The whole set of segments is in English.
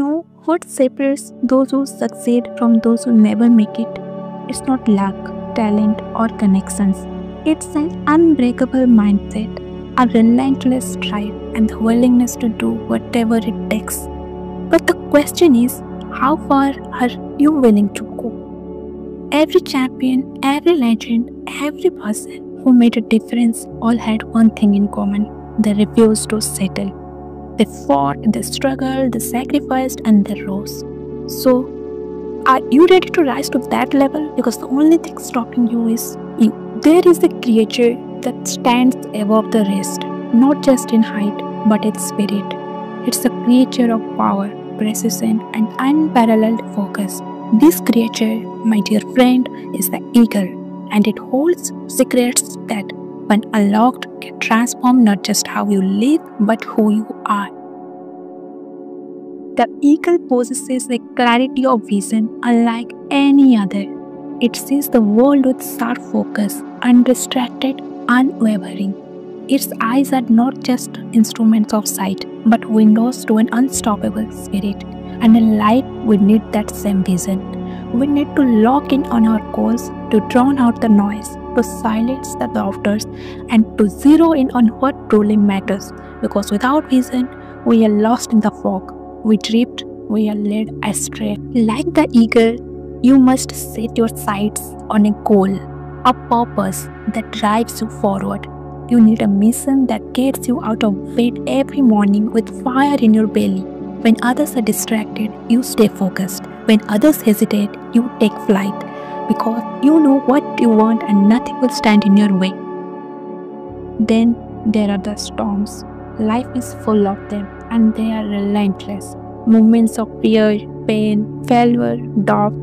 know what separates those who succeed from those who never make it? It's not luck, talent, or connections. It's an unbreakable mindset, a relentless drive, and the willingness to do whatever it takes. But the question is, how far are you willing to go? Every champion, every legend, every person who made a difference all had one thing in common: they refused to settle. They fought, they struggled, they sacrificed, and they rose. So, are you ready to rise to that level? Because the only thing stopping you is you. There is a creature that stands above the rest, not just in height, but in spirit. It's a creature of power, precision, and unparalleled focus. This creature, my dear friend, is the eagle, and it holds secrets that, when unlocked, can transform not just how you live, but who you are. The eagle possesses a clarity of vision unlike any other. It sees the world with sharp focus, undistracted, unwavering. Its eyes are not just instruments of sight, but windows to an unstoppable spirit. And in life, we need that same vision. We need to lock in on our goals, to drown out the noise, to silence the doubters, and to zero in on what truly matters. Because without vision, we are lost in the fog. We drift, we are led astray. Like the eagle, you must set your sights on a goal, a purpose that drives you forward. You need a mission that gets you out of bed every morning with fire in your belly. When others are distracted, you stay focused. When others hesitate, you take flight. Because you know what you want and nothing will stand in your way. Then there are the storms. Life is full of them, and they are relentless. Moments of fear, pain, failure, doubt.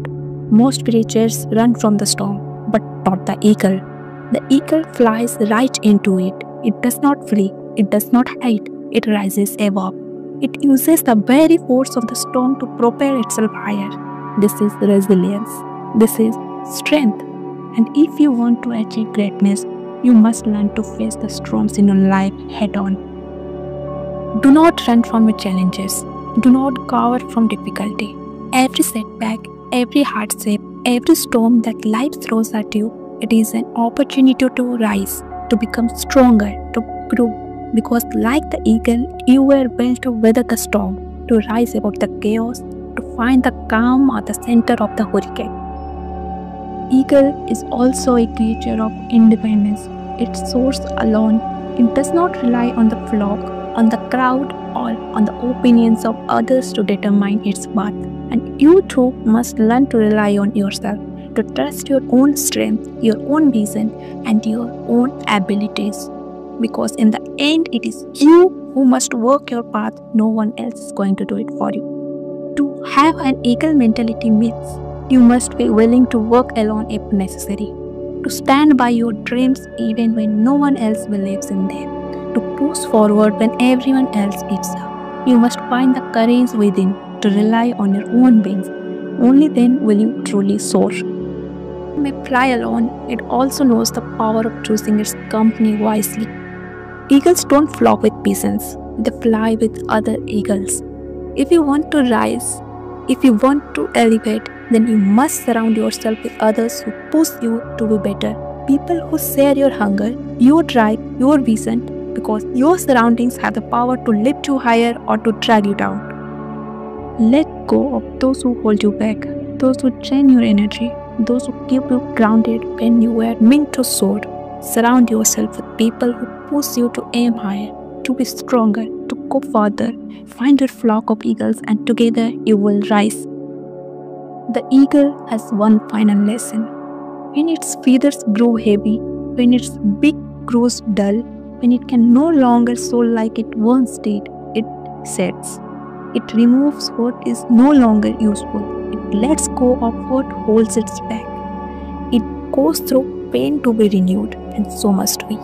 Most creatures run from the storm, but not the eagle. The eagle flies right into it. It does not flee, it does not hide, it rises above. It uses the very force of the storm to propel itself higher. This is resilience. This is strength. And if you want to achieve greatness, you must learn to face the storms in your life head on. Do not run from your challenges. Do not cower from difficulty. Every setback, every hardship, every storm that life throws at you, it is an opportunity to rise, to become stronger, to grow. Because like the eagle, you were built to weather the storm, to rise above the chaos, to find the calm at the center of the hurricane. Eagle is also a creature of independence. It soars alone. It does not rely on the flock, on the crowd, or on the opinions of others to determine its path. And you too must learn to rely on yourself, to trust your own strength, your own vision, and your own abilities. Because in the end, it is you who must work your path, no one else is going to do it for you. To have an eagle mentality means you must be willing to work alone if necessary, to stand by your dreams even when no one else believes in them, to push forward when everyone else gives up. You must find the courage within to rely on your own wings. Only then will you truly soar. You may fly alone, it also knows the power of choosing its company wisely. Eagles don't flock with pigeons, they fly with other eagles. If you want to rise, if you want to elevate, then you must surround yourself with others who push you to be better. People who share your hunger, your drive, your vision, because your surroundings have the power to lift you higher or to drag you down. Let go of those who hold you back, those who drain your energy, those who keep you grounded when you were meant to soar. Surround yourself with people who push you to aim higher, to be stronger, to go further. Find your flock of eagles and together you will rise. The eagle has one final lesson. When its feathers grow heavy, when its beak grows dull, when it can no longer soar like it once did, it sets. It removes what is no longer useful. It lets go of what holds its back. It goes through pain to be renewed, and so must we.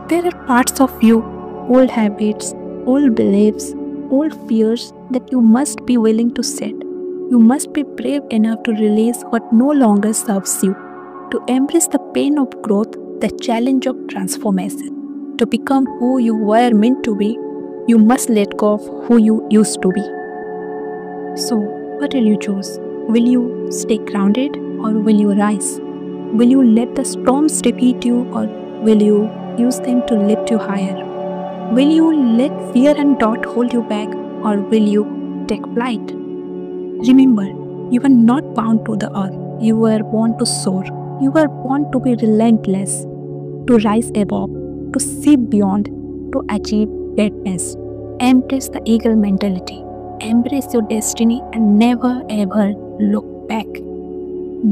There are parts of you, old habits, old beliefs, old fears that you must be willing to set. You must be brave enough to release what no longer serves you, to embrace the pain of growth, the challenge of transformation. To become who you were meant to be, you must let go of who you used to be. So, what will you choose? Will you stay grounded or will you rise? Will you let the storms defeat you or will you use them to lift you higher? Will you let fear and doubt hold you back or will you take flight? Remember, you are not bound to the earth. You were born to soar. You were born to be relentless, to rise above, to see beyond, to achieve greatness. Embrace the eagle mentality. Embrace your destiny and never ever look back.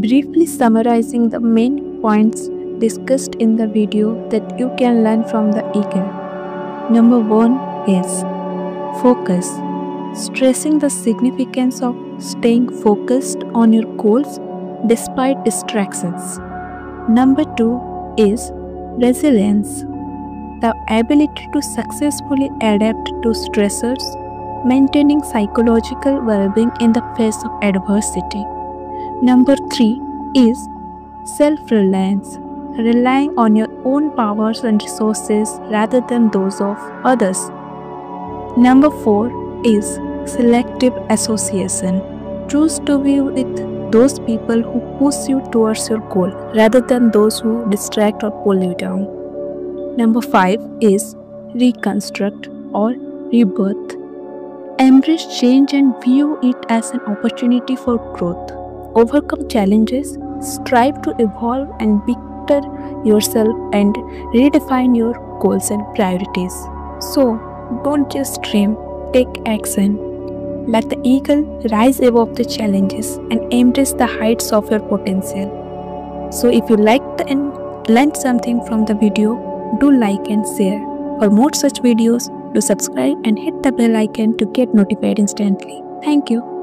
Briefly summarizing the main points discussed in the video that you can learn from the eagle. Number 1 is focus, stressing the significance of staying focused on your goals despite distractions. Number 2 is resilience, the ability to successfully adapt to stressors, maintaining psychological well-being in the face of adversity. Number 3 is self-reliance, relying on your own powers and resources rather than those of others. Number 4 is selective association. Choose to be with those people who push you towards your goal rather than those who distract or pull you down. Number 5 is reconstruct or rebirth. Embrace change and view it as an opportunity for growth. Overcome challenges, strive to evolve and better yourself and redefine your goals and priorities. So, don't just dream, take action. Let the eagle rise above the challenges and embrace the heights of your potential. So if you liked and learned something from the video, do like and share. For more such videos, do subscribe and hit the bell icon to get notified instantly. Thank you.